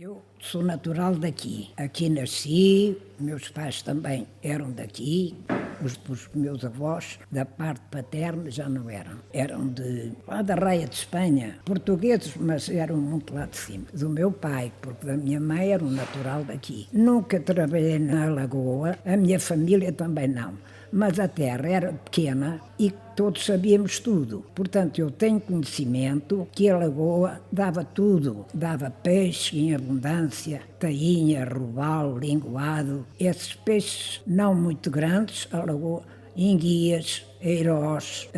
Eu sou natural daqui. Aqui nasci, meus pais também eram daqui. Os meus avós, da parte paterna, já não eram. Eram lá da Raia de Espanha, portugueses, mas eram muito lá de cima. Do meu pai, porque da minha mãe era um natural daqui. Nunca trabalhei na Lagoa, a minha família também não. Mas a terra era pequena e todos sabíamos tudo. Portanto, eu tenho conhecimento que a lagoa dava tudo. Dava peixe em abundância, tainha, robalo, linguado. Esses peixes não muito grandes, a lagoa, enguias, eirós,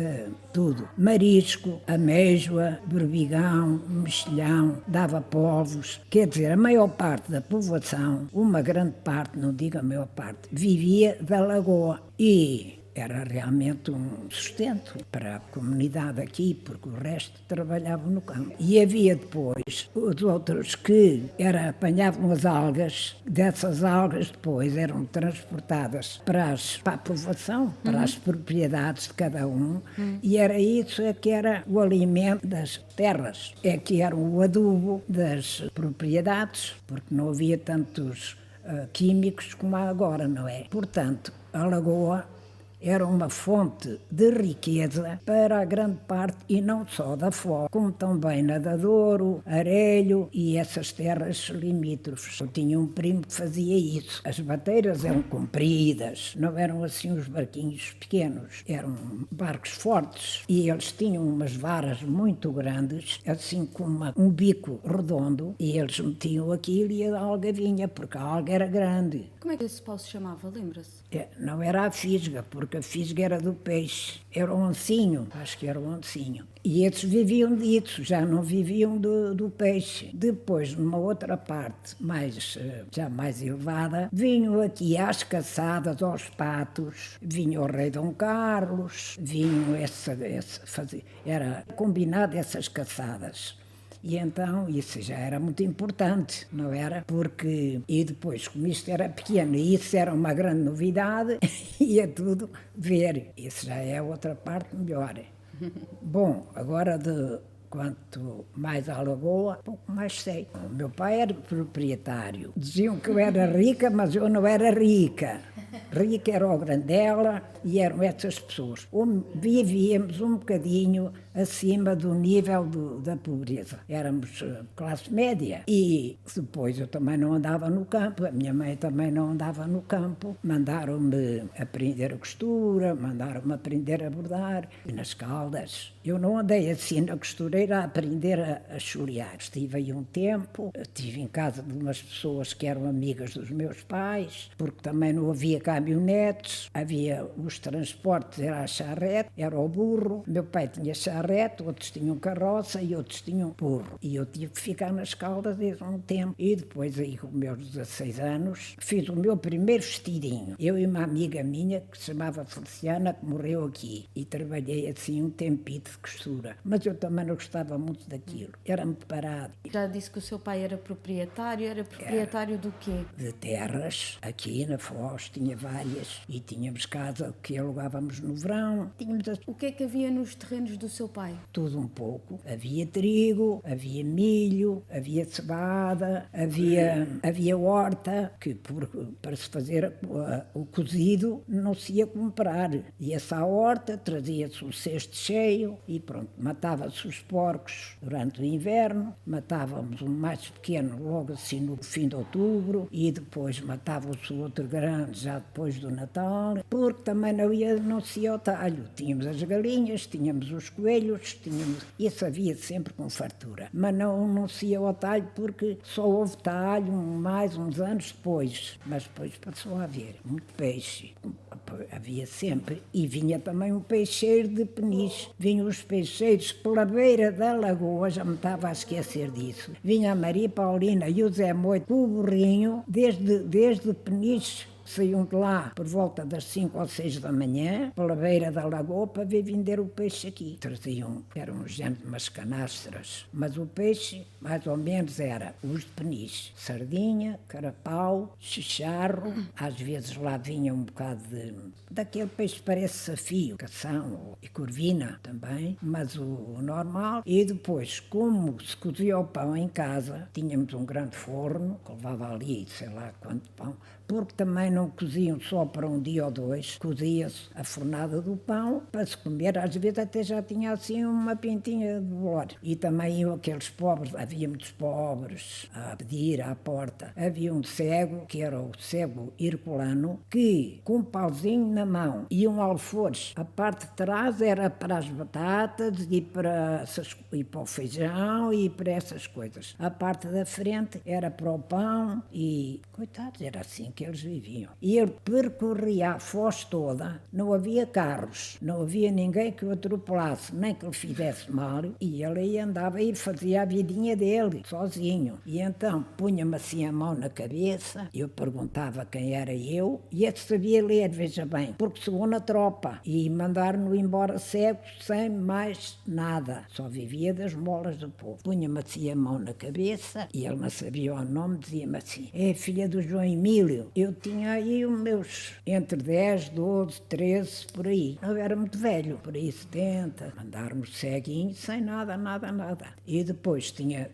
tudo. Marisco, ameijoa, berbigão, mexilhão, dava polvos. Quer dizer, a maior parte da população, uma grande parte, não digo a maior parte, vivia da lagoa. E era realmente um sustento para a comunidade aqui, porque o resto trabalhavam no campo. E havia depois os outros que apanhavam as algas, dessas algas depois eram transportadas para a povoação, para as propriedades de cada um, e era isso que era o alimento das terras, que era o adubo das propriedades, porque não havia tantos químicos como há agora, não é? Portanto, a lagoa era uma fonte de riqueza para a grande parte, e não só da Foz, como também na da Douro, Arelho e essas terras limítrofes. Eu tinha um primo que fazia isso. As bateiras eram compridas, não eram assim os barquinhos pequenos, eram barcos fortes e eles tinham umas varas muito grandes, assim com um bico redondo, e eles metiam aquilo e a alga vinha, porque a alga era grande. Como é que esse pau se chamava, lembra-se? Não era a fisga, porque a fisga era do peixe, era o oncinho, acho que era o oncinho. E esses viviam disso, já não viviam do peixe. Depois, numa outra parte, já mais elevada, vinham aqui às caçadas, aos patos, vinha o rei Dom Carlos, era combinado essas caçadas. E então isso já era muito importante, não era? E depois, como isto era pequeno e isso era uma grande novidade, ia tudo ver. Isso já é outra parte melhor. Bom, agora quanto mais à lagoa, pouco mais sei. O meu pai era proprietário. Diziam que eu era rica, mas eu não era rica. Rica era o Grandela e eram essas pessoas. Vivíamos um bocadinho acima do nível da pobreza. Éramos classe média. E depois eu também não andava no campo, a minha mãe também não andava no campo. Mandaram-me aprender a costura, mandaram-me aprender a bordar. E nas Caldas, eu não andei assim na costureira a aprender a chorear. Estive aí um tempo, estive em casa de umas pessoas que eram amigas dos meus pais, porque também não havia caminhonetes, havia os transportes, era a charrete, era o burro. Meu pai tinha charrete, outros tinham carroça e outros tinham burro. E eu tive que ficar nas Caldas desde um tempo. E depois, aí com meus 16 anos, fiz o meu primeiro vestidinho. Eu e uma amiga minha, que se chamava Feliciana, que morreu aqui. E trabalhei assim um tempito de costura. Mas eu também não gostava muito daquilo. Era muito parado. Já disse que o seu pai era proprietário. Era proprietário do quê? De terras, aqui na Foz, tinha várias. E tínhamos casa que alugávamos no verão. O que é que havia nos terrenos do seu pai? Tudo um pouco. Havia trigo, havia milho, havia cevada, havia horta, que para se fazer o cozido não se ia comprar. Ia-se à horta, trazia-se o cesto cheio e pronto, matava-se os porcos durante o inverno, matávamos um mais pequeno logo assim no fim de outubro e depois matava-se o outro grande já depois do Natal, porque também não se ia ao talho. Tínhamos as galinhas, tínhamos os coelhos, isso havia sempre com fartura. Mas não se ia ao talho porque só houve talho uns anos depois. Mas depois passou a haver muito peixe. Havia sempre. E vinha também um peixeiro de Peniche. Vinham os peixeiros pela beira da lagoa, já me estava a esquecer disso. Vinha a Maria Paulina e o Zé Moito com o burrinho, desde Peniche saíam de lá por volta das 5 ou 6 da manhã, pela beira da lagoa, para vir vender o peixe aqui. Traziam, eram gente de umas canastras, mas o peixe, mais ou menos, era os de peniche, sardinha, carapau, chicharro, às vezes lá vinha um bocado daquele peixe que parece safio, cação e corvina também, mas o normal. E depois, como se cozia o pão em casa, tínhamos um grande forno, que levava ali, sei lá quanto pão, porque também não coziam só para um dia ou dois, cozia-se a fornada do pão para se comer, às vezes até já tinha assim uma pintinha de bolor. E também iam aqueles pobres, havia muitos pobres a pedir à porta. Havia um cego, que era o cego herculano, que com um pauzinho na mão e um alforje, a parte de trás era para as batatas e para o feijão e para essas coisas. A parte da frente era para o pão e, coitados, era assim que eles viviam. E ele percorria a Foz toda, não havia carros, não havia ninguém que o atropelasse, nem que lhe fizesse mal, e ele aí andava e fazia a vidinha dele, sozinho. E então punha-me assim a mão na cabeça, eu perguntava quem era eu, e ele sabia ler, veja bem, porque chegou na tropa, e mandaram-no embora cego, sem mais nada, só vivia das molas do povo. Punha-me assim a mão na cabeça, e ele não sabia o nome, dizia-me assim: é filha do João Emílio. Eu tinha aí os meus entre 10, 12, 13, por aí. Eu era muito velho, por aí 70, mandaram-me ceguinho, sem nada. E depois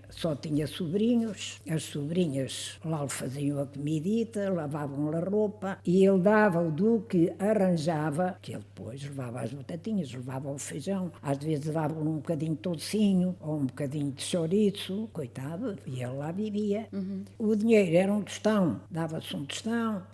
só tinha sobrinhos, as sobrinhas lá lhe faziam a comidita, lavavam a roupa, e ele dava o do que arranjava, que ele depois levava as batatinhas, levava o feijão, às vezes dava-lhe um bocadinho de tocinho, ou um bocadinho de chouriço, coitado, e ele lá vivia. O dinheiro era um tostão, dava-se um tostão,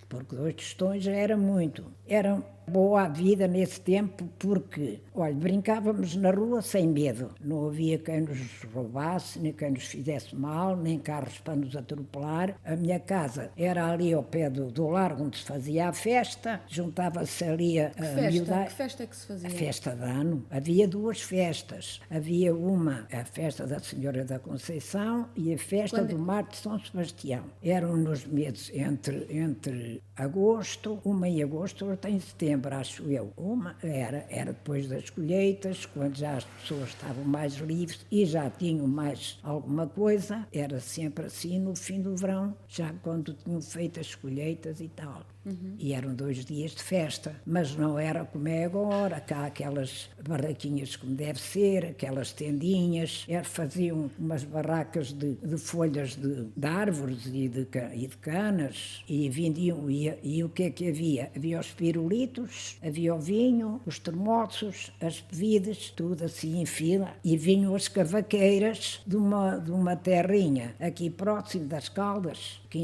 porque 2 tostões já era muito. Era boa a vida nesse tempo porque, olha, brincávamos na rua sem medo. Não havia quem nos roubasse, nem quem nos fizesse mal, nem carros para nos atropelar. A minha casa era ali ao pé do largo onde se fazia a festa, juntava-se ali a Que festa é que se fazia? a festa de ano. Havia 2 festas. Havia uma, a festa da Senhora da Conceição, e a festa do Mar de São Sebastião. Eram nos meses entre agosto, uma em agosto, outra em setembro, acho eu. Uma era depois das colheitas, quando já as pessoas estavam mais livres e já tinham mais alguma coisa. Era sempre assim no fim do verão, já quando tinham feito as colheitas e tal. E eram 2 dias de festa, mas não era como é agora, cá aquelas barraquinhas como deve ser, aquelas tendinhas, faziam umas barracas de folhas de árvores e de canas, e vendiam, e o que é que havia? Havia os pirulitos, havia o vinho, os termoços, as bebidas, tudo assim em fila, e vinham as cavaqueiras de uma terrinha aqui próximo das Caldas, que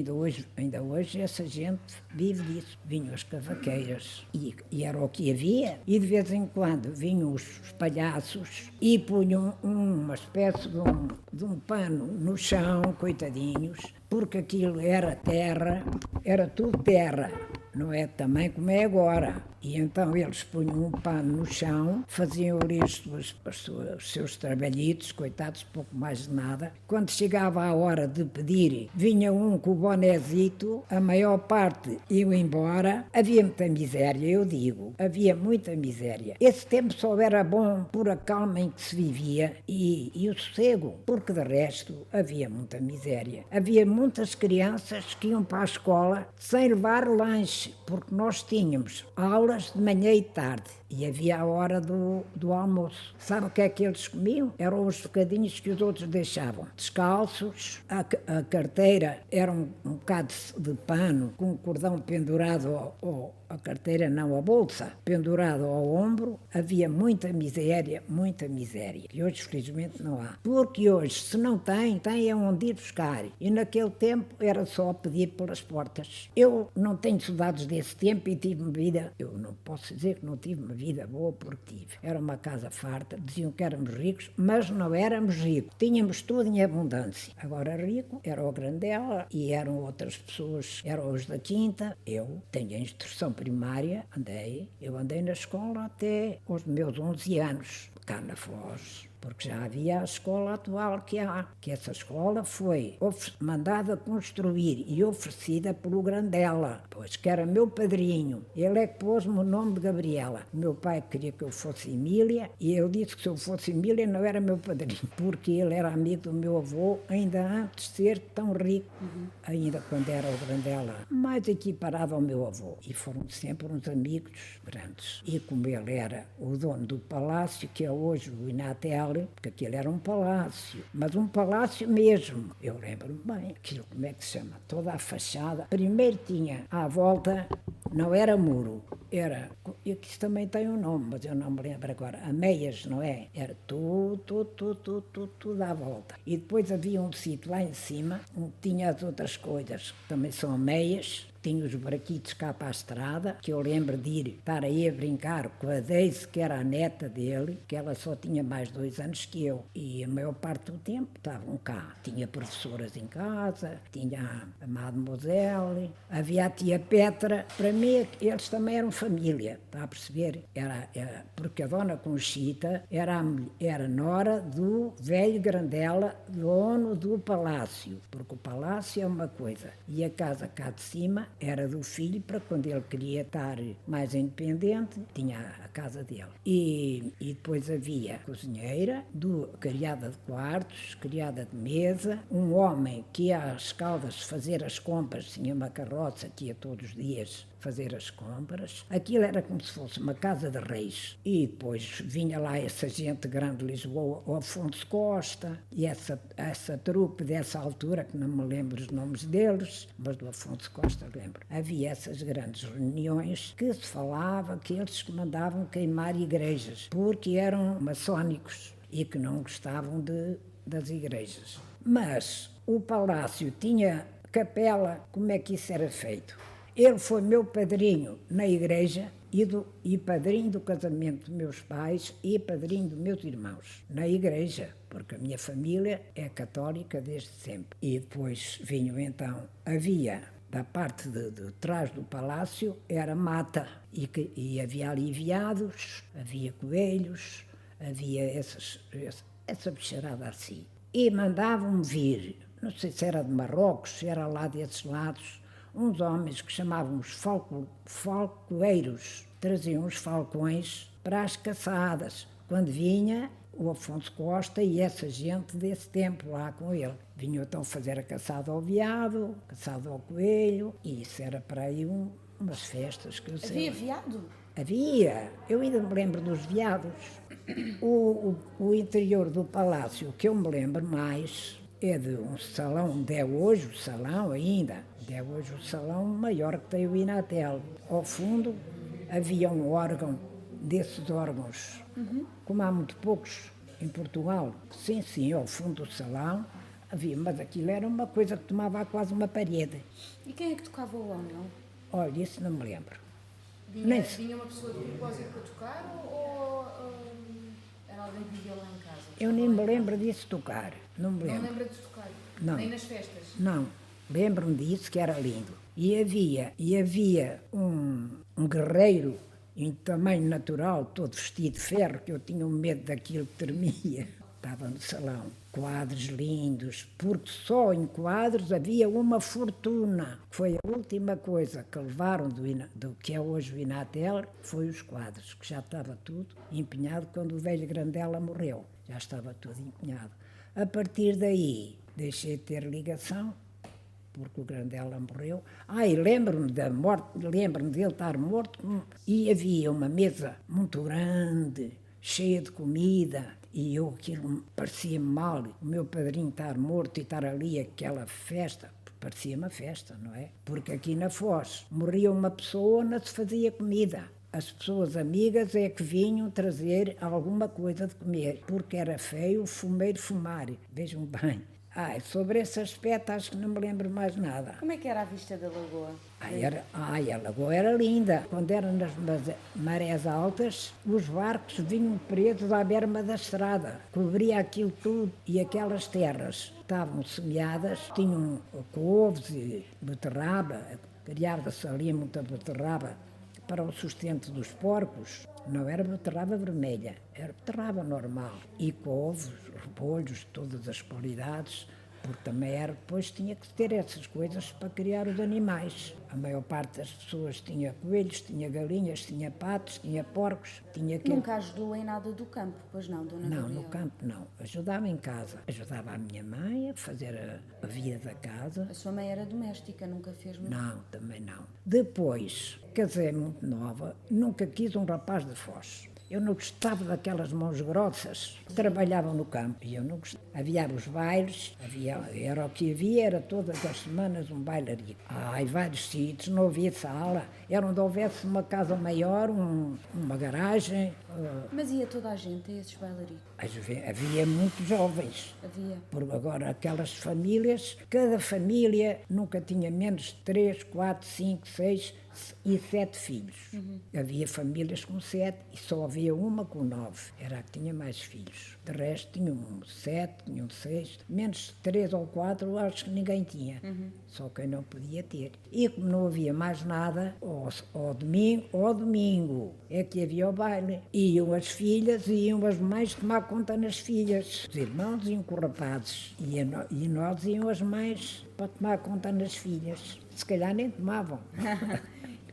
ainda hoje essa gente vive disso. Vinham as cavaqueiras e era o que havia, e de vez em quando vinham os palhaços e punham uma espécie de um pano no chão, coitadinhos, porque aquilo era terra, era tudo terra, não é também como é agora. E então eles punham um pano no chão, faziam ali os seus trabalhitos, coitados, pouco mais de nada. Quando chegava a hora de pedir, vinha um com o bonézito, a maior parte iam embora. Havia muita miséria, eu digo, havia muita miséria. Esse tempo só era bom por a calma em que se vivia e o sossego, porque de resto havia muita miséria. Havia muitas crianças que iam para a escola sem levar lanche, porque nós tínhamos aulas de manhã e tarde, e havia a hora do almoço. Sabe o que é que eles comiam? Eram os bocadinhos que os outros deixavam. Descalços, a carteira era um bocado de pano com um cordão pendurado a carteira não, a bolsa, pendurado ao ombro. Havia muita miséria, que hoje felizmente não há. Porque hoje, se não tem é onde ir buscar. E naquele tempo era só pedir pelas portas. Eu não tenho saudades desse tempo e tive uma vida, eu não posso dizer que não tive uma vida boa, porque tive. Era uma casa farta, diziam que éramos ricos, mas não éramos ricos. Tínhamos tudo em abundância. Agora rico era o Grandela e eram outras pessoas, eram os da Quinta. Eu tenho a instrução primária, eu andei na escola até aos meus 11 anos. cá na Foz, porque já havia a escola atual que há, que essa escola foi mandada construir e oferecida pelo Grandela, pois que era meu padrinho. Ele é que pôs-me o nome de Gabriela. O meu pai queria que eu fosse Emília e eu disse que se eu fosse Emília não era meu padrinho, porque ele era amigo do meu avô ainda antes de ser tão rico, ainda quando era o Grandela, mais equiparado ao meu avô. E foram sempre uns amigos grandes. E como ele era o dono do palácio, que é hoje o Inatel, porque aquilo era um palácio, mas um palácio mesmo. Eu lembro-me bem, aquilo como é que se chama? Toda a fachada. Primeiro tinha à volta, não era muro, era, e que isso também tem um nome, mas eu não me lembro agora, ameias, não é? Era tudo à volta. E depois havia um sítio lá em cima, onde tinha as outras coisas, que também são ameias, tinha os braquitos cá para a estrada, que eu lembro de estar aí a brincar com a Deise, que era a neta dele, que ela só tinha mais 2 anos que eu. E a maior parte do tempo estavam cá. Tinha professoras em casa, tinha a Mademoiselle, havia a tia Petra. Para mim, eles também eram família, está a perceber? Porque a dona Conchita era nora do velho Grandela, dono do palácio, porque o palácio é uma coisa, e a casa cá de cima era do filho, para quando ele queria estar mais independente, tinha a casa dele. E depois havia cozinheira, criada de quartos, criada de mesa, um homem que ia às Caldas fazer as compras, tinha uma carroça que ia todos os dias fazer as compras. Aquilo era como se fosse uma casa de reis. E depois vinha lá essa gente grande de Lisboa, o Afonso Costa, e essa trupe dessa altura, que não me lembro os nomes deles, mas do Afonso Costa lembro. Havia essas grandes reuniões que se falava que eles mandavam queimar igrejas, porque eram maçónicos e que não gostavam das igrejas. Mas o palácio tinha capela. Como é que isso era feito? Ele foi meu padrinho na igreja e padrinho do casamento dos meus pais e padrinho dos meus irmãos na igreja, porque a minha família é católica desde sempre. E depois vinham então, havia da parte de trás do palácio, era mata, e havia ali veados, havia coelhos, havia essa bicharada assim. E mandavam-me vir, não sei se era de Marrocos, se era lá desses lados, uns homens que chamavam os falcoeiros, traziam os falcões para as caçadas. Quando vinha o Afonso Costa e essa gente desse tempo lá com ele. Vinham então fazer a caçada ao veado, caçada ao coelho, e isso era para aí umas festas que eu sei. Havia veado? Havia, eu ainda me lembro dos veados. O interior do palácio que eu me lembro mais é de um salão, onde é hoje o salão ainda, onde é hoje o salão maior que tem o Inatel. Ao fundo havia um órgão, desses órgãos, como há muito poucos em Portugal. Sim, ao fundo do salão havia, mas aquilo era uma coisa que tomava quase uma parede. E quem é que tocava o órgão? Olha, isso não me lembro. Vinha uma pessoa de propósito para tocar ou era alguém que vivia lá em casa? Eu nem me lembro disso tocar, não me Não lembro. lembra de tocar? Não. Nem nas festas? Não, lembro-me disso, que era lindo. E havia um guerreiro em tamanho natural, todo vestido de ferro, que eu tinha um medo daquilo que tremia. Estava no salão, quadros lindos, porque só em quadros havia uma fortuna. Foi a última coisa que levaram do que é hoje o Inatel, foi os quadros, que já estava tudo empenhado quando o velho Grandela morreu. Já estava tudo empenhado. A partir daí, deixei de ter ligação, porque o Grandela morreu. E lembro-me da morte, lembro-me dele estar morto, e havia uma mesa muito grande, cheia de comida, e aquilo parecia-me mal, o meu padrinho estar morto e estar ali aquela festa, parecia uma festa, não é? Porque aqui na Foz morria uma pessoa, não se fazia comida. As pessoas amigas é que vinham trazer alguma coisa de comer, porque era feio o fumeiro fumar, vejam bem. Sobre esse aspecto acho que não me lembro mais nada. Como é que era a vista da lagoa? A lagoa era linda. Quando eram nas marés altas, os barcos vinham presos à berma da estrada. Cobria aquilo tudo e aquelas terras estavam semeadas, tinham couves e beterraba, criava-se ali muita beterraba para o sustento dos porcos, não era beterraba vermelha, era beterraba normal. E couves, repolhos, todas as qualidades, porque também era, depois tinha que ter essas coisas para criar os animais. A maior parte das pessoas tinha coelhos, tinha galinhas, tinha patos, tinha porcos, tinha que... Nunca ajudou em nada do campo, pois não, Dona Não, Gabriela? no campo não. Ajudava em casa. Ajudava a minha mãe a fazer a vida da casa. A sua mãe era doméstica, nunca fez muito. Não, também não. Depois, casei muito nova, nunca quis um rapaz de Foz. Eu não gostava daquelas mãos grossas que trabalhavam no campo. E eu não gostava. Havia os bailes, era o que havia, era todas as semanas um bailaria. Em vários sítios, não havia sala. Era onde houvesse uma casa maior, uma garagem. Mas ia toda a gente a esses bailaricos? Havia muitos jovens. Havia. Porque agora aquelas famílias, cada família nunca tinha menos de 3, 4, 5, 6 e 7 filhos. Havia famílias com 7 e só havia uma com 9. Era a que tinha mais filhos. De resto tinham 7, tinham 6, menos de 3 ou 4 acho que ninguém tinha. Só quem não podia ter. E como não havia mais nada, ao domingo é que havia o baile. Iam as filhas e iam as mães tomar conta nas filhas. Os irmãos iam com rapazes e nós iam as mães para tomar conta nas filhas. Se calhar nem tomavam.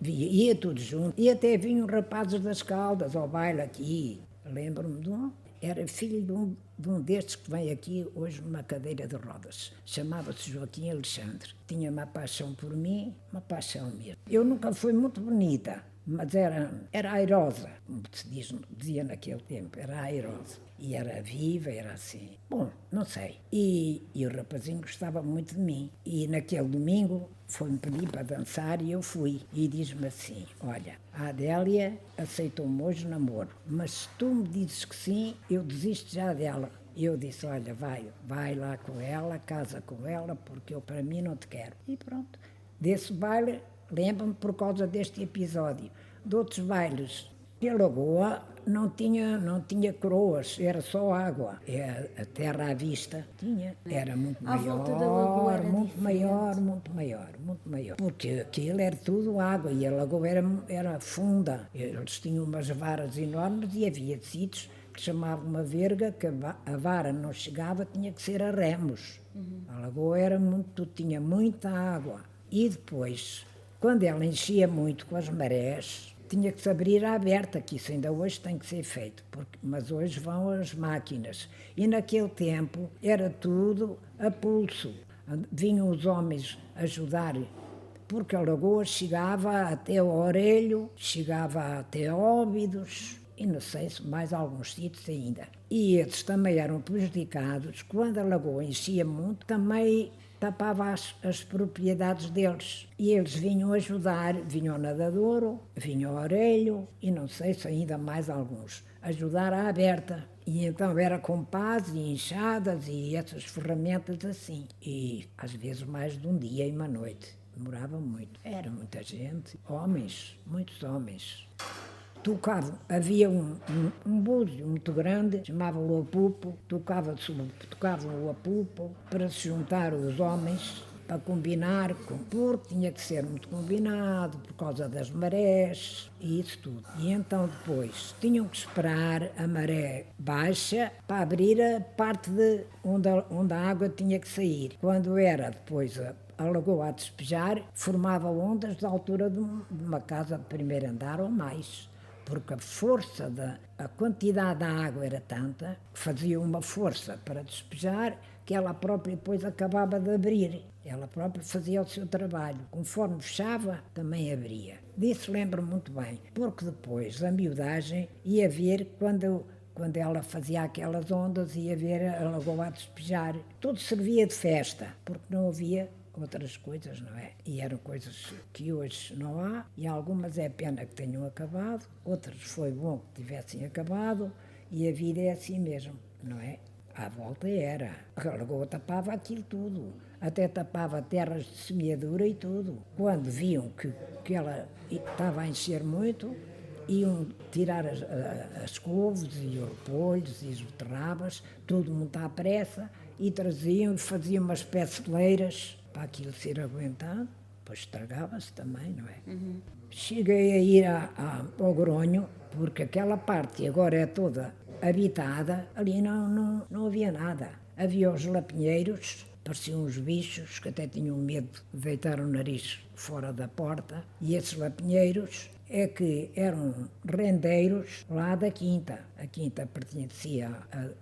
Ia tudo junto. E até vinham rapazes das Caldas ao baile aqui. Lembro-me de um, era filho de um destes que vem aqui hoje numa cadeira de rodas. Chamava-se Joaquim Alexandre. Tinha uma paixão por mim, uma paixão mesmo. Eu nunca fui muito bonita, mas era airosa, como se dizia naquele tempo, era airosa. E era viva, era assim. Bom, não sei. E o rapazinho gostava muito de mim. E naquele domingo foi-me pedir para dançar e eu fui. E diz-me assim, olha, a Adélia aceitou-me hoje namoro, mas se tu me dizes que sim, eu desisto já dela. E eu disse, olha, vai lá com ela, casa com ela, porque eu para mim não te quero. E pronto. Desse baile, lembro-me por causa deste episódio. De outros bailes, a lagoa não tinha coroas, era só água. A terra à vista tinha, era muito À maior, volta da lagoa era muito diferente. muito maior. Porque aquilo era tudo água e a lagoa era funda. Eles tinham umas varas enormes e havia sítios que chamavam uma verga, que a vara não chegava, tinha que ser a remos. A lagoa tinha muita água. E depois, quando ela enchia muito com as marés, tinha que se abrir à aberta, que isso ainda hoje tem que ser feito, mas hoje vão as máquinas. E naquele tempo era tudo a pulso. Vinham os homens ajudar, porque a lagoa chegava até o Orelho, chegava até Óbidos, e não sei se mais alguns sítios ainda. E esses também eram prejudicados. Quando a lagoa enchia muito, também tapava as propriedades deles. E eles vinham ajudar, vinham ao Nadadouro, vinham ao Orelho, e não sei se ainda mais alguns, ajudar à aberta. E então era com pás e enxadas e essas ferramentas assim. E às vezes mais de um dia e uma noite. Demorava muito. Era muita gente, homens, muitos homens. Havia um búzio muito grande, chamavam-o Apupo, tocavam o Apupo para se juntar os homens, para combinar, porque tinha que ser muito combinado por causa das marés e isso tudo. E então depois tinham que esperar a maré baixa para abrir a parte onde a água tinha que sair. Quando era depois a lagoa a despejar, formava ondas da altura de uma casa de primeiro andar ou mais. Porque a quantidade da água era tanta, que fazia uma força para despejar, que ela própria depois acabava de abrir. Ela própria fazia o seu trabalho. Conforme fechava, também abria. Disso lembro muito bem, porque depois a miudagem ia ver quando ela fazia aquelas ondas, ia ver a lagoa a despejar. Tudo servia de festa, porque não havia outras coisas, não é? E eram coisas que hoje não há, e algumas é pena que tenham acabado, outras foi bom que tivessem acabado, e a vida é assim mesmo, não é? À volta era. A lagoa tapava aquilo tudo, até tapava terras de semeadura e tudo. Quando viam que ela estava a encher muito, iam tirar as couves e os repolhos e as beterrabas, tudo muito à pressa, e traziam e faziam umas peceleiras para aquilo ser aguentado, depois estragava-se também, não é? Cheguei a ir ao Gronho, porque aquela parte agora é toda habitada, ali não havia nada. Havia os lapinheiros, pareciam uns bichos que até tinham medo de deitar o nariz fora da porta, e esses lapinheiros é que eram rendeiros lá da quinta. A quinta pertencia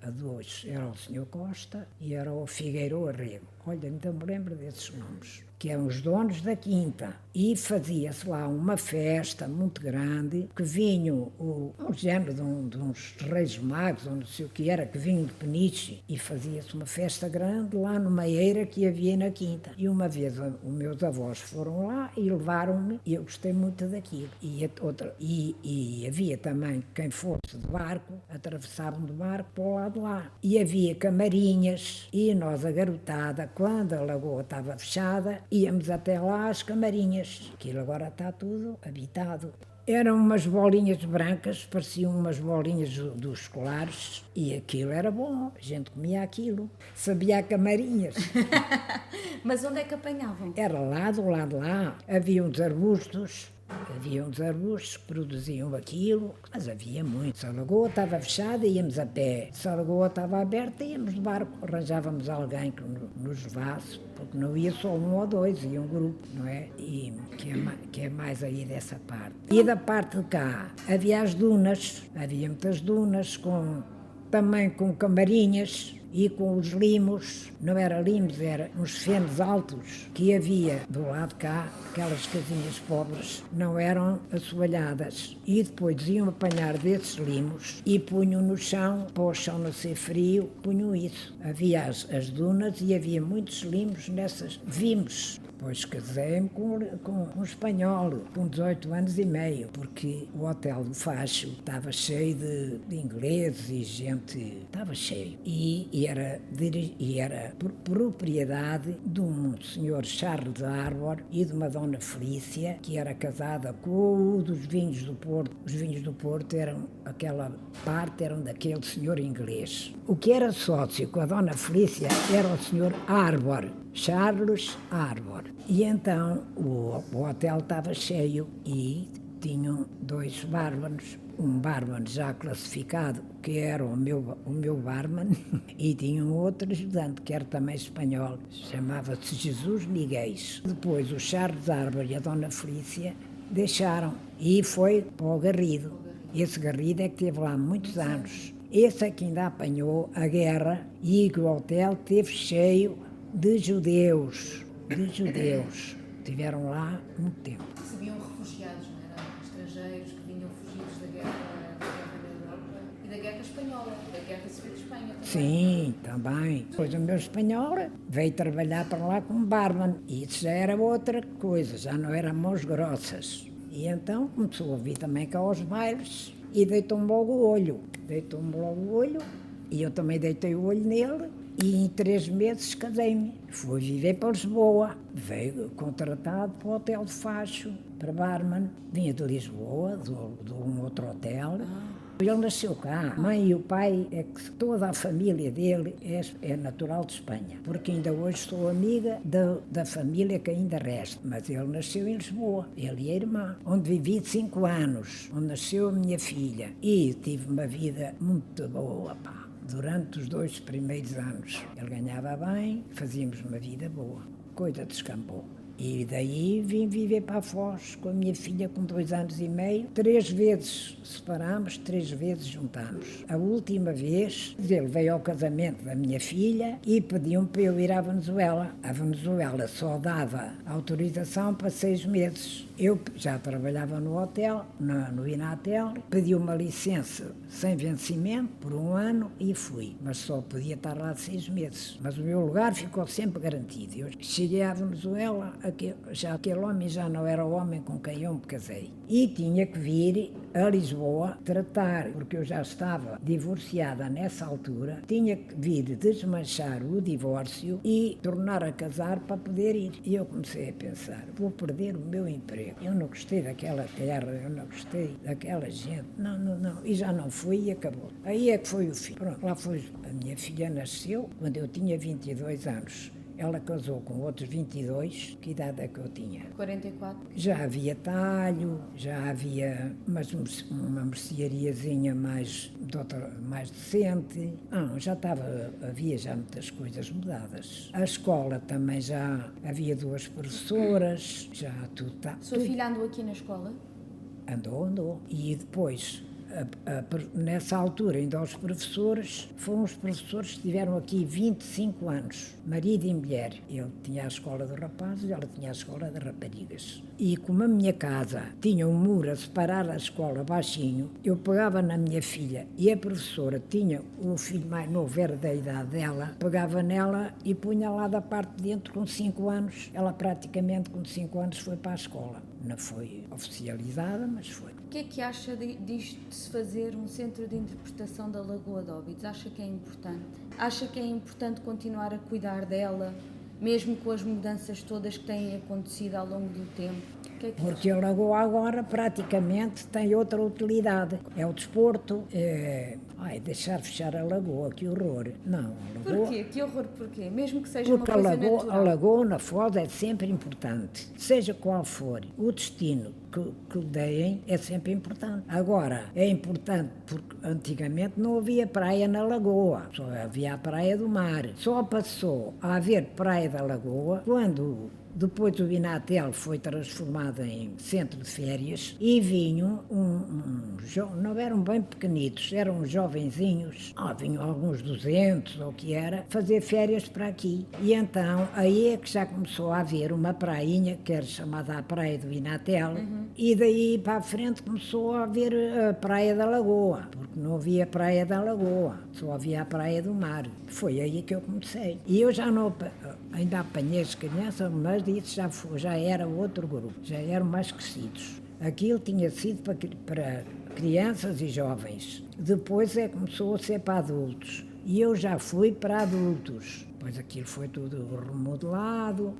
a dois, era o Sr. Costa e era o Figueiro Arrego. Olha, então me lembro desses nomes, que eram os donos da quinta. E fazia-se lá uma festa muito grande, que vinham um género de uns reis magos, ou não sei o que era, que vinham de Peniche, e fazia-se uma festa grande lá numa eira que havia na quinta. E uma vez os meus avós foram lá e levaram-me, e eu gostei muito daquilo. E havia também quem fosse de barco, atravessavam de barco para o lado de lá. E havia camarinhas, e nós, a garotada, quando a lagoa estava fechada, íamos até lá às camarinhas. Aquilo agora está tudo habitado. Eram umas bolinhas brancas, pareciam umas bolinhas dos escolares, e aquilo era bom, a gente comia aquilo. Sabia a camarinhas. Mas onde é que apanhavam? Era lá, do lado de lá, havia uns arbustos que produziam aquilo, mas havia muito. Se a lagoa estava fechada, íamos a pé. Se a lagoa estava aberta, íamos de barco. Arranjávamos alguém que nos levasse, porque não ia só um ou dois, ia um grupo, não é? E que é mais aí dessa parte. E da parte de cá, havia as dunas, havia muitas dunas, também com camarinhas, e com os limos, não era limos, era uns fenos altos que havia do lado de cá, aquelas casinhas pobres, não eram assoalhadas. E depois iam apanhar desses limos e punham no chão, para o chão não ser frio, punham isso. Havia as dunas e havia muitos limos nessas. Vimos. Depois casei-me com um espanhol, com 18 anos e meio, porque o Hotel do Facho estava cheio de ingleses e gente, estava cheio. E era propriedade de um senhor Charles Arbor e de uma dona Felícia, que era casada com o dos vinhos do Porto. Os vinhos do Porto aquela parte eram daquele senhor inglês. O que era sócio com a dona Felícia era o senhor Arbor, Charles Arbor. E então o hotel estava cheio e tinham dois bárbanos, um barman já classificado, que era o meu barman, e tinha um outro ajudante, que era também espanhol, chamava-se Jesus Miguel. Depois o Charles Arbor e a dona Felícia deixaram e foi para o Garrido. Esse Garrido é que teve lá muitos anos. Esse é que ainda apanhou a guerra e que o hotel teve cheio de judeus. Tiveram lá muito tempo. Recebiam refugiados, não eram estrangeiros que vinham fugidos da guerra na Europa e da guerra espanhola, da guerra civil de Espanha também. Sim, também. Depois o meu espanhol veio trabalhar para lá como barman. E isso já era outra coisa, já não eram mãos grossas. E então começou a vir também cá aos bailes e deitou-me logo o olho. E eu também deitei o olho nele. E em 3 meses casei-me. Fui viver para Lisboa. Veio contratado para o Hotel de Facho, para barman. Vinha de Lisboa, de um outro hotel. Ele nasceu cá. A mãe e o pai, é que toda a família dele é natural de Espanha. Porque ainda hoje sou amiga da família que ainda resta. Mas ele nasceu em Lisboa, ele e a irmã, onde vivi 5 anos, onde nasceu a minha filha. E tive uma vida muito boa, pá. Durante os 2 primeiros anos. Ele ganhava bem, fazíamos uma vida boa. Coisa descampou. E daí vim viver para a Foz com a minha filha com 2 anos e meio. 3 vezes separámos, 3 vezes juntámos. A última vez, ele veio ao casamento da minha filha e pediu-me para eu ir à Venezuela. A Venezuela só dava autorização para 6 meses. Eu já trabalhava no hotel, no Inatel, pedi uma licença sem vencimento por 1 ano e fui. Mas só podia estar lá 6 meses. Mas o meu lugar ficou sempre garantido. Eu cheguei à Venezuela, aquele homem já não era o homem com quem eu me casei. E tinha que vir a Lisboa tratar, porque eu já estava divorciada nessa altura, tinha que vir desmanchar o divórcio e tornar a casar para poder ir. E eu comecei a pensar, vou perder o meu emprego. Eu não gostei daquela terra, eu não gostei daquela gente. Não. E já não fui e acabou. Aí é que foi o fim. Pronto, lá foi. A minha filha nasceu quando eu tinha 22 anos. Ela casou com outros 22. Que idade é que eu tinha? 44. Já havia talho, já havia uma merceariazinha mais decente. Não, já havia já muitas coisas mudadas. A escola também já havia 2 professoras, já tudo está. Sua filha andou aqui na escola? Andou. E depois, nessa altura, ainda foram os professores que estiveram aqui 25 anos, marido e mulher. Ele tinha a escola de rapazes e ela tinha a escola de raparigas. E como a minha casa tinha um muro a separar a escola baixinho, eu pegava na minha filha e a professora tinha um filho mais novo, era da idade dela, pegava nela e punha lá da parte de dentro com 5 anos. Ela praticamente com 5 anos foi para a escola. Não foi oficializada, mas foi. O que é que acha disto de se fazer um centro de interpretação da Lagoa de Óbidos? Acha que é importante? Acha que é importante continuar a cuidar dela, mesmo com as mudanças todas que têm acontecido ao longo do tempo? O que é que Porque a Lagoa agora praticamente tem outra utilidade. É o desporto, deixar fechar a Lagoa, que horror. Não, a Lagoa... Porquê? Que horror, porquê? Mesmo que seja Porque uma coisa a natural. Lagoa na Foz é sempre importante, seja qual for o destino que lhe deem, é sempre importante. Agora, é importante porque antigamente não havia praia na Lagoa, só havia a praia do mar. Só passou a haver praia da Lagoa quando depois o Vinatel foi transformado em centro de férias e vinham não eram bem pequenitos, eram jovenzinhos, vinham alguns 200 ou o que era, fazer férias para aqui. E então aí é que já começou a haver uma prainha, que era chamada a Praia do Vinatel, e daí para a frente começou a haver a Praia da Lagoa, porque não havia Praia da Lagoa, só havia a Praia do Mar. Foi aí que eu comecei. E eu já não, ainda apanhei as crianças, mas isso já era outro grupo, já eram mais crescidos. Aquilo tinha sido para crianças e jovens. Depois começou a ser para adultos. E eu já fui para adultos. Depois aquilo foi tudo remodelado,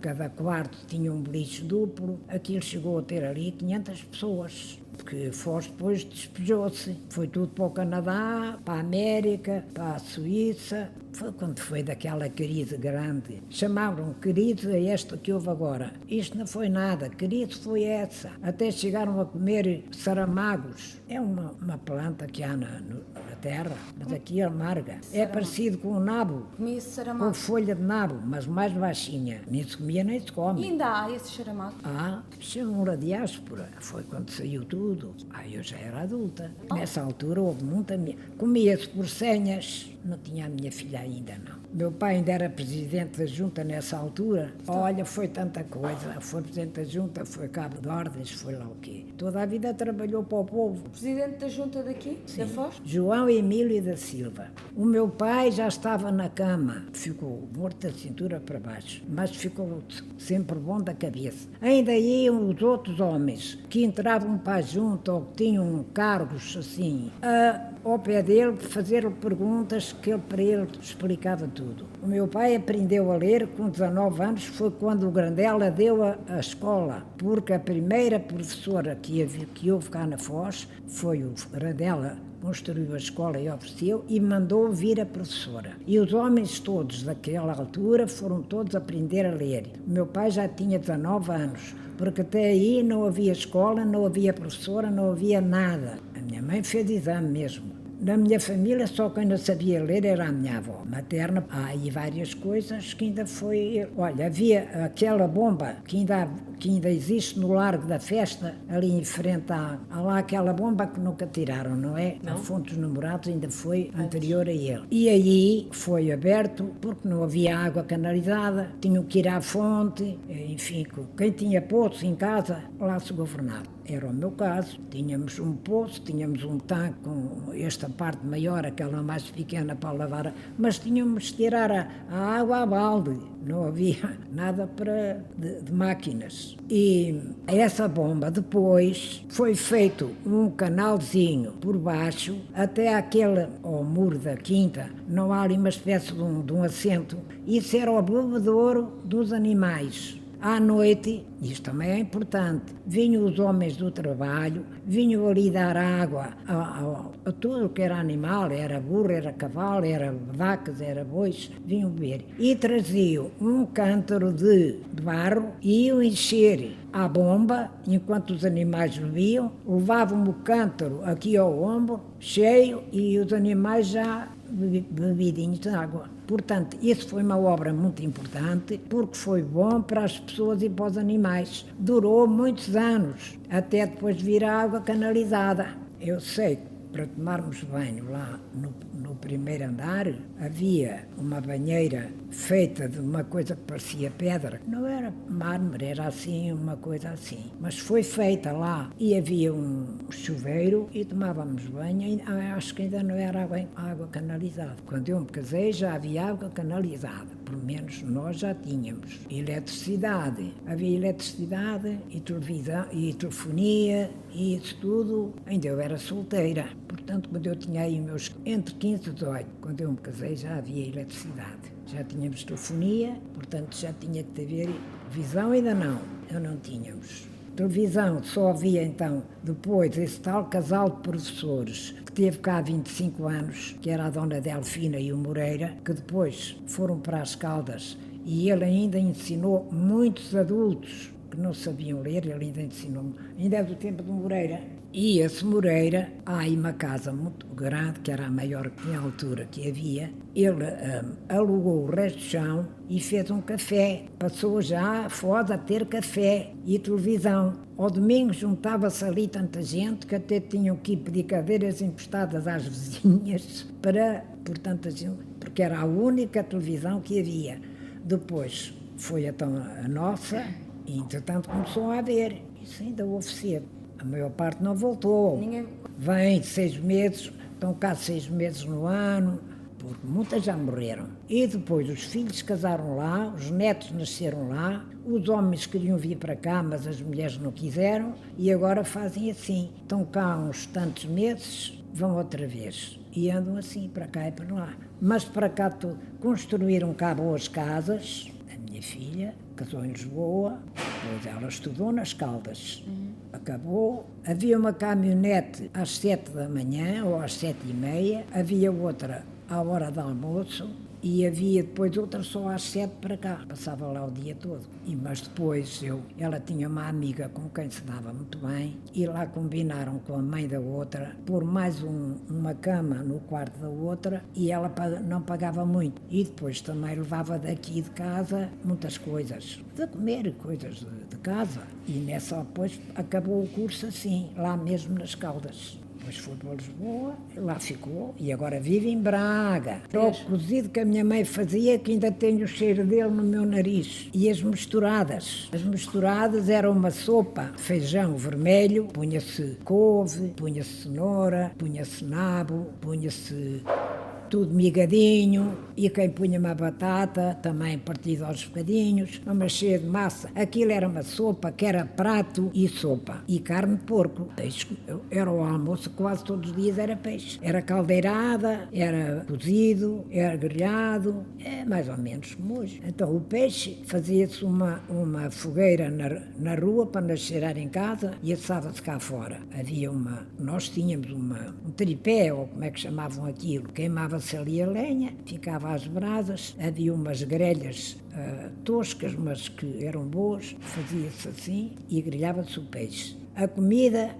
cada quarto tinha um beliche duplo. Aquilo chegou a ter ali 500 pessoas. Porque Foz depois despejou-se. Foi tudo para o Canadá, para a América, para a Suíça. Foi quando foi daquela crise grande. Chamaram crise a esta que houve agora. Isto não foi nada, crise foi essa. Até chegaram a comer saramagos. É uma planta que há na terra, mas aqui é amarga. É parecido com o nabo, Comia esse com saramago. folha de nabo, mas mais baixinha. Nem se comia nem se E come. ainda há esse saramago? Chamam-lhe a diáspora. Foi quando saiu tudo. Eu já era adulta. Nessa altura houve muita... Comia-se por senhas. Não tinha a minha filha ainda, não. Meu pai ainda era presidente da junta nessa altura. Olha, foi tanta coisa. Foi presidente da junta, foi cabo de ordens, foi lá o quê. Toda a vida trabalhou para o povo. Presidente da junta daqui, da Foz? João Emílio da Silva. O meu pai já estava na cama, ficou morto da cintura para baixo, mas ficou sempre bom da cabeça. Ainda iam os outros homens que entravam para a junta ou que tinham cargos assim, ao pé dele, fazer perguntas que ele, para ele explicava tudo. O meu pai aprendeu a ler com 19 anos, foi quando o Grandela deu a escola, porque a primeira professora que houve cá na Foz foi o Grandela. Construiu a escola e ofereceu e mandou vir a professora. E os homens todos daquela altura foram todos aprender a ler. O meu pai já tinha 19 anos, porque até aí não havia escola, não havia professora, não havia nada. A minha mãe fez exame mesmo. Na minha família, só quem não sabia ler era a minha avó materna. Há aí várias coisas que ainda foi... Olha, havia aquela bomba que ainda existe no Largo da Festa, ali em frente há lá aquela bomba que nunca tiraram, não é? Não. A Fonte dos Namorados ainda foi anterior a ele. E aí foi aberto, porque não havia água canalizada, tinham que ir à fonte, enfim, quem tinha poço em casa, lá se governava. Era o meu caso, tínhamos um poço, tínhamos um tanque com esta parte maior, aquela mais pequena para lavar, mas tínhamos de tirar a água a balde, não havia nada de máquinas. E essa bomba depois foi feito um canalzinho por baixo até ao muro da quinta, não há ali uma espécie de um assento, isso era o bebedouro dos animais. À noite, isto também é importante, vinham os homens do trabalho, vinham ali dar água a tudo o que era animal, era burro, era cavalo, era vacas, era bois, vinham beber. E traziam um cântaro de barro e iam encher à bomba, enquanto os animais bebiam, levavam o cântaro aqui ao ombro, cheio, e os animais já bebidinhos de água. Portanto, isso foi uma obra muito importante, porque foi bom para as pessoas e para os animais. Durou muitos anos, até depois vir a água canalizada. Eu sei que para tomarmos banho lá no primeiro andar, havia uma banheira feita de uma coisa que parecia pedra. Não era mármore, era assim, uma coisa assim. Mas foi feita lá e havia um chuveiro e tomávamos banho. E acho que ainda não era água canalizada. Quando eu me casei já havia água canalizada. Pelo menos nós já tínhamos eletricidade. Havia eletricidade e televisão e telefonia e isso tudo. Ainda eu era solteira. Portanto, quando eu tinha aí meus entre 15 e 18, quando eu me casei já havia eletricidade. Já tínhamos telefonia, portanto já tinha que haver visão, ainda não tínhamos. Televisão só havia então depois esse tal casal de professores que teve cá há 25 anos, que era a dona Delfina e o Moreira, que depois foram para as Caldas e ele ainda ensinou muitos adultos que não sabiam ler, ele ainda ensinou, ainda é do tempo do Moreira. E esse Moreira, há aí uma casa muito grande, que era a maior que na altura que havia, ele alugou o resto do chão e fez um café. Passou já a foda a ter café e televisão. Ao domingo juntava-se ali tanta gente que até tinham que ir pedir cadeiras emprestadas às vizinhas por tanta gente, porque era a única televisão que havia. Depois foi então a nossa e entretanto começou a haver. Isso ainda houve cedo. A maior parte não voltou. Vem 6 meses, estão cá 6 meses no ano, porque muitas já morreram. E depois os filhos casaram lá, os netos nasceram lá, os homens queriam vir para cá, mas as mulheres não quiseram, e agora fazem assim. Estão cá uns tantos meses, vão outra vez. E andam assim, para cá e para lá. Mas para cá construíram cá boas casas. A minha filha casou em Lisboa, depois ela estudou nas Caldas. Acabou, havia uma caminhonete às 7 da manhã ou às 7h30, havia outra à hora do almoço e havia depois outra só às 7 para cá, passava lá o dia todo. Mas depois ela tinha uma amiga com quem se dava muito bem e lá combinaram com a mãe da outra por mais uma cama no quarto da outra e ela não pagava muito. E depois também levava daqui de casa muitas coisas, de comer, coisas de casa. E nessa depois acabou o curso assim, lá mesmo nas Caldas. Depois foi para Lisboa, lá ficou e agora vive em Braga. O cozido que a minha mãe fazia, que ainda tenho o cheiro dele no meu nariz. E as misturadas. As misturadas eram uma sopa, feijão vermelho, punha-se couve, punha-se cenoura, punha-se nabo, punha-se tudo migadinho, e quem punha uma batata, também partida aos bocadinhos, uma cheia de massa. Aquilo era uma sopa, que era prato e sopa. E carne de porco. Era o almoço, quase todos os dias era peixe. Era caldeirada, era cozido, era grelhado, mais ou menos como hoje. Então o peixe fazia-se uma fogueira na rua para nos cheirar em casa e assava-se cá fora. Nós tínhamos um tripé, ou como é que chamavam aquilo, queimava-se ali a lenha, ficava às brasas, havia umas grelhas toscas, mas que eram boas, fazia-se assim e grelhava-se o peixe. A comida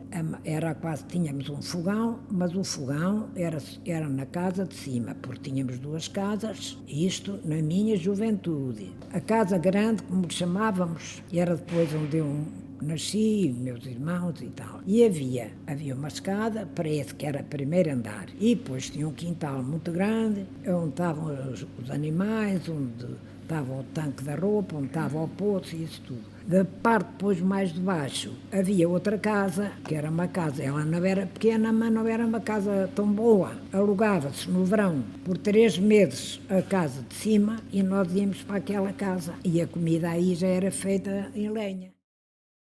era quase, tínhamos um fogão, mas o fogão era na casa de cima, porque tínhamos 2 casas, isto na minha juventude. A casa grande, como lhe chamávamos, era depois onde eu nasci, meus irmãos e tal. E havia uma escada, parece que era primeiro andar, e depois tinha um quintal muito grande, onde estavam os animais, onde estava o tanque da roupa, onde estava o poço e isso tudo. Da parte depois mais de baixo havia outra casa, que era uma casa, ela não era pequena, mas não era uma casa tão boa. Alugava-se no verão por 3 meses a casa de cima e nós íamos para aquela casa. E a comida aí já era feita em lenha.